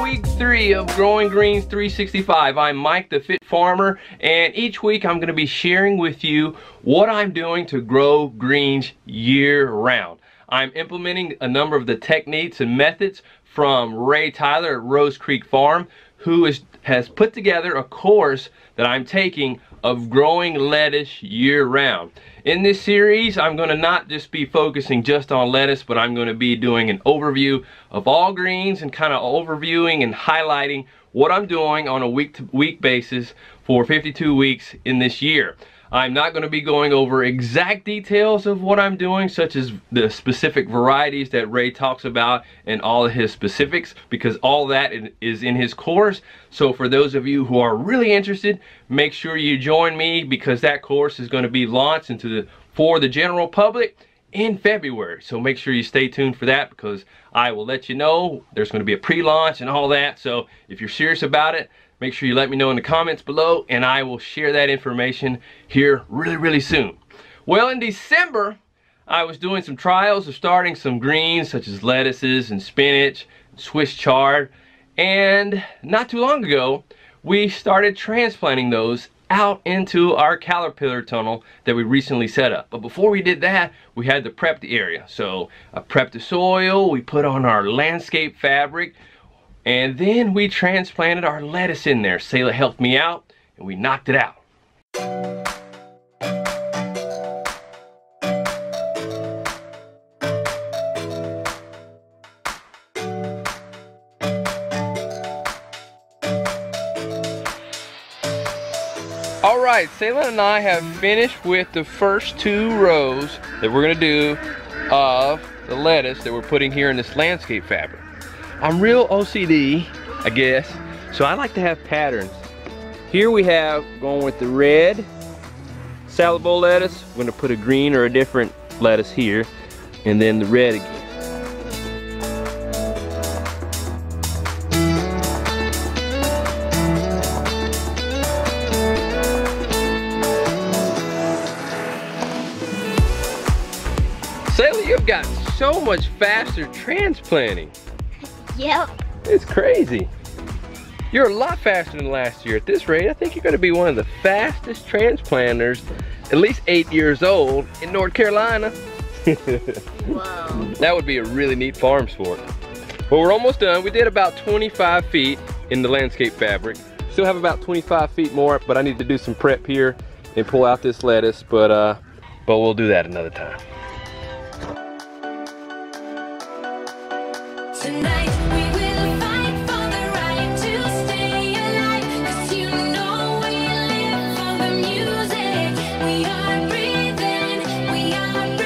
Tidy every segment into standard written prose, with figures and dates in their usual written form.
week 3 of Growing Greens 365. I'm Mike, the Fit Farmer, and each week I'm going to be sharing with you what I'm doing to grow greens year-round. I'm implementing a number of the techniques and methods from Ray Tyler at Rose Creek Farm, who has put together a course that I'm taking of growing lettuce year-round. In this series, I'm going to not just be focusing just on lettuce, but I'm going to be doing an overview of all greens and kind of overviewing and highlighting what I'm doing on a week-to-week basis for 52 weeks in this year. I'm not going to be going over exact details of what I'm doing, such as the specific varieties that Ray talks about and all of his specifics, because all that is in his course. So for those of you who are really interested, make sure you join me, because that course is going to be launched for the general public in February. So make sure you stay tuned for that, because I will let you know. There's going to be a pre-launch and all that. So if you're serious about it, make sure you let me know in the comments below, and I will share that information here really soon. Well, in December, I was doing some trials of starting some greens such as lettuces and spinach, Swiss chard, and not too long ago, we started transplanting those out into our caterpillar tunnel that we recently set up. But before we did that, we had to prep the area. So I prepped the soil, we put on our landscape fabric, and then we transplanted our lettuce in there. Selah helped me out, and we knocked it out. Alright, Selah and I have finished with the first 2 rows that we're going to do of the lettuce that we're putting here in this landscape fabric. I'm real OCD, I guess, so I like to have patterns. Here we have, going with the red salad bowl lettuce, we're going to put a green or a different lettuce here, and then the red again. Selah, you've gotten so much faster transplanting. Yep. It's crazy. You're a lot faster than last year. At this rate, I think you're going to be one of the fastest transplanters, at least 8 years old, in North Carolina. Whoa. That would be a really neat farm sport. Well, we're almost done. We did about 25 feet in the landscape fabric. Still have about 25 feet more, but I need to do some prep here and pull out this lettuce, but we'll do that another time. Tonight we will fight for the right to stay alive, 'cause you know we live for the music. We are breathing love.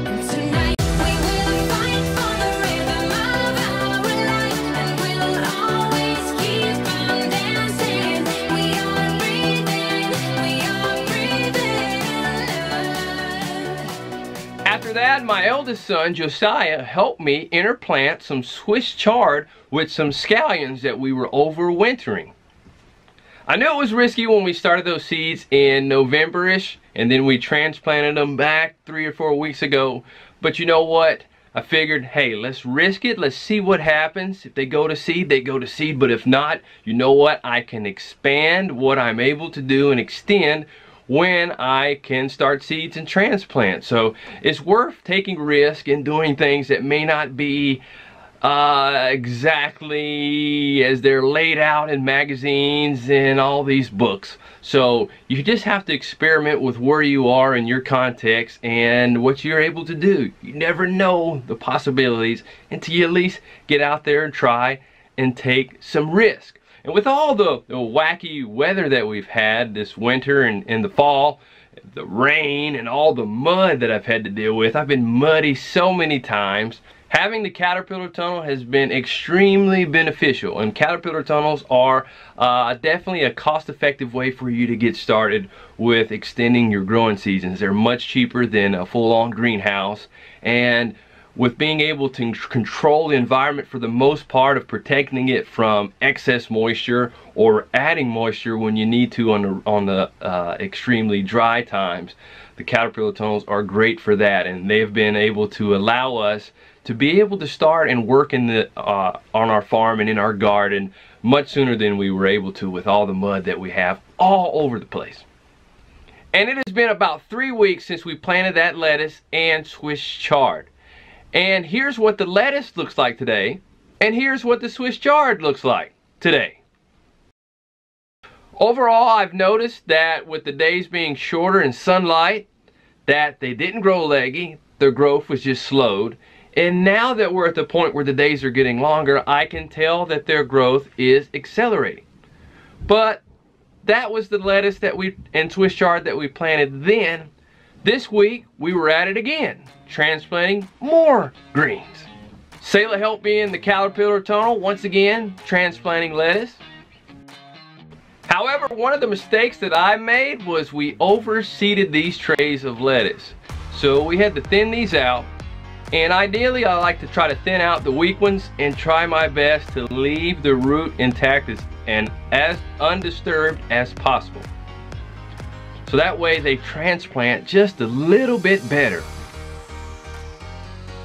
And tonight we will fight for the rhythm of our life, and we'll always keep on dancing. We are breathing love. After that, my eldest son, Josiah, helped me interplant some Swiss chard with some scallions that we were overwintering. I knew it was risky when we started those seeds in November-ish, and then we transplanted them back 3 or 4 weeks ago. But you know what? I figured, hey, let's risk it. Let's see what happens. If they go to seed, they go to seed. But if not, you know what? I can expand what I'm able to do and extend when I can start seeds and transplant. So it's worth taking risk and doing things that may not be exactly as they're laid out in magazines and all these books. So you just have to experiment with where you are in your context and what you're able to do. You never know the possibilities until you at least get out there and try and take some risk. And with all the wacky weather that we've had this winter and the fall, the rain and all the mud that I've had to deal with, I've been muddy so many times. Having the caterpillar tunnel has been extremely beneficial, and caterpillar tunnels are definitely a cost-effective way for you to get started with extending your growing seasons. They're much cheaper than a full-on greenhouse, and with being able to control the environment for the most part, of protecting it from excess moisture or adding moisture when you need to on the extremely dry times, the caterpillar tunnels are great for that, and they've been able to allow us to be able to start and work in the on our farm and in our garden much sooner than we were able to with all the mud that we have all over the place. And it has been about 3 weeks since we planted that lettuce and Swiss chard. And here's what the lettuce looks like today, and here's what the Swiss chard looks like today. Overall, I've noticed that with the days being shorter in sunlight, that they didn't grow leggy, their growth was just slowed. And now that we're at the point where the days are getting longer, I can tell that their growth is accelerating. But that was the lettuce and Swiss chard that we planted then. This week, we were at it again, transplanting more greens. Selah helped me in the caterpillar tunnel, once again, transplanting lettuce. However, one of the mistakes that I made was we overseeded these trays of lettuce. So we had to thin these out. And ideally, I like to try to thin out the weak ones and try my best to leave the root intact and as undisturbed as possible. So that way they transplant just a little bit better.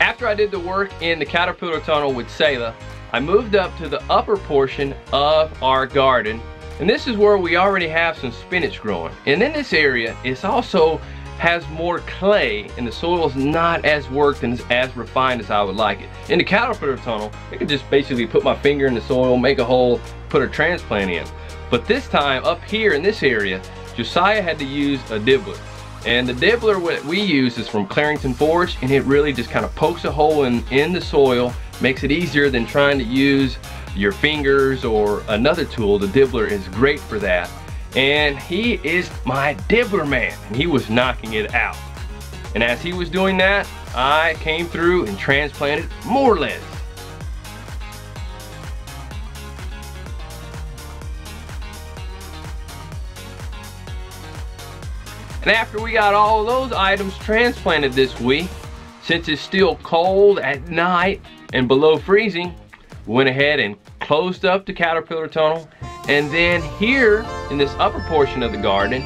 After I did the work in the caterpillar tunnel with Selah, I moved up to the upper portion of our garden. And this is where we already have some spinach growing. And in this area, it's also has more clay and the soil is not as worked and as refined as I would like it. In the caterpillar tunnel, I could just basically put my finger in the soil, make a hole, put a transplant in. But this time up here in this area, Josiah had to use a dibbler. And the dibbler what we use is from Clarington Forge, and it really just kind of pokes a hole in the soil, makes it easier than trying to use your fingers or another tool. The dibbler is great for that. And he is my dibbler man, and he was knocking it out. And as he was doing that, I came through and transplanted more lettuce. And after we got all of those items transplanted this week, since it's still cold at night and below freezing, we went ahead and closed up the caterpillar tunnel. And then here in this upper portion of the garden,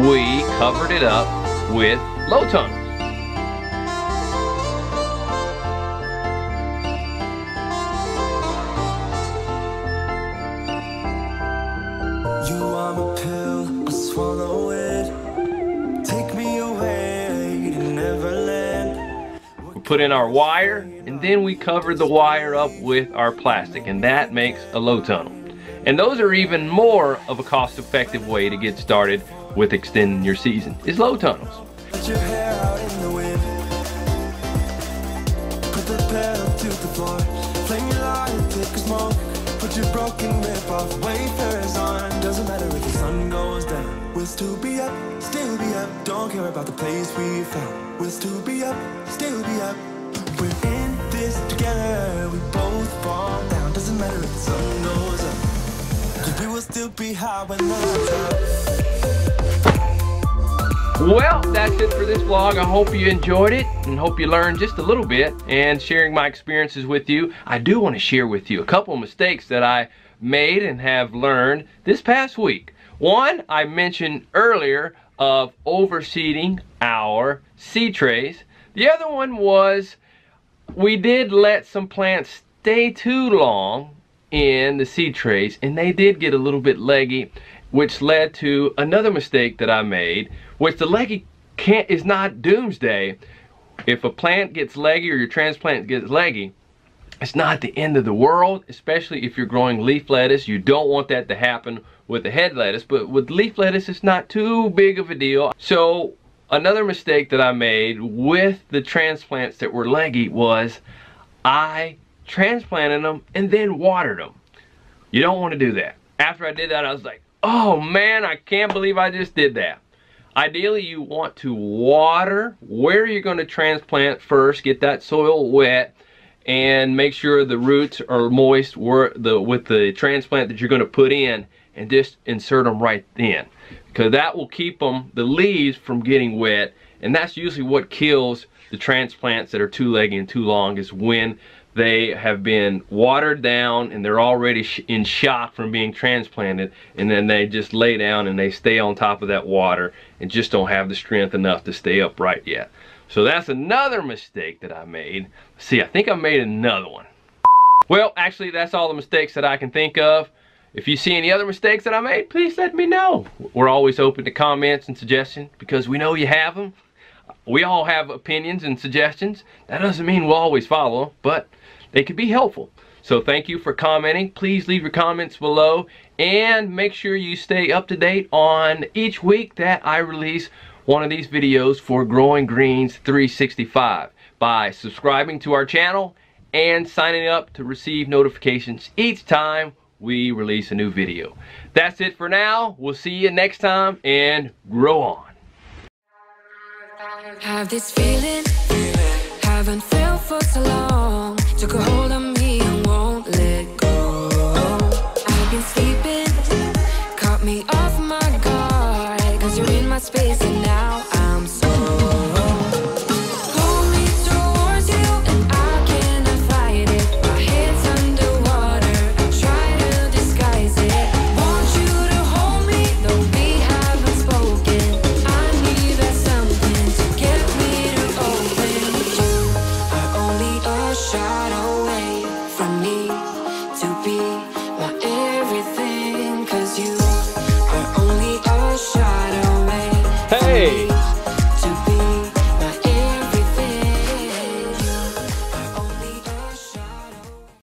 we covered it up with low tunnels. You are my pill, I swallow it. Take me away to Neverland. We put in our wire, and then we covered the wire up with our plastic, and that makes a low tunnel. And those are even more of a cost-effective way to get started with extending your season, is low tunnels. Let your hair out in the wind. Put the pedal to the floor. Flame your light, take a smoke. Put your broken rib off, wafers on. Doesn't matter if the sun goes down. We'll still be up, still be up. Don't care about the place we found. We'll still be up, still be up. We're in this together. We both fall down. Doesn't matter if the sun goes up. We will still be high when the lights out. Well, that's it for this vlog. I hope you enjoyed it and hope you learned just a little bit and sharing my experiences with you. I do want to share with you a couple of mistakes that I made and have learned this past week. One, I mentioned earlier of overseeding our seed trays. The other one was we did let some plants stay too long in the seed trays, and they did get a little bit leggy, which led to another mistake that I made, which the leggy is not doomsday. If a plant gets leggy or your transplant gets leggy, it's not the end of the world, especially if you're growing leaf lettuce. You don't want that to happen with the head lettuce, but with leaf lettuce, it's not too big of a deal. So another mistake that I made with the transplants that were leggy was I transplanted them and then watered them. You don't want to do that. After I did that, I was like, oh man, I can't believe I just did that. Ideally, you want to water where you're going to transplant first, get that soil wet, and make sure the roots are moist with the transplant that you're going to put in, and just insert them right then, because that will keep the leaves from getting wet, and that's usually what kills the transplants that are too leggy and too long, is when they have been watered down and they're already in shock from being transplanted, and then they just lay down and they stay on top of that water and just don't have the strength enough to stay upright yet. So that's another mistake that I made. See, I think I made another one. Well, actually, that's all the mistakes that I can think of. If you see any other mistakes that I made, please let me know. We're always open to comments and suggestions because we know you have them. We all have opinions and suggestions. That doesn't mean we'll always follow them, but they could be helpful. So thank you for commenting. Please leave your comments below and make sure you stay up to date on each week that I release one of these videos for Growing Greens 365 by subscribing to our channel and signing up to receive notifications each time we release a new video. That's it for now. We'll see you next time, and grow on. Have this feeling, haven't felt for so long. Took a hold of me and won't let go. I've been sleeping, caught me off my guard, 'cause you're in my space and now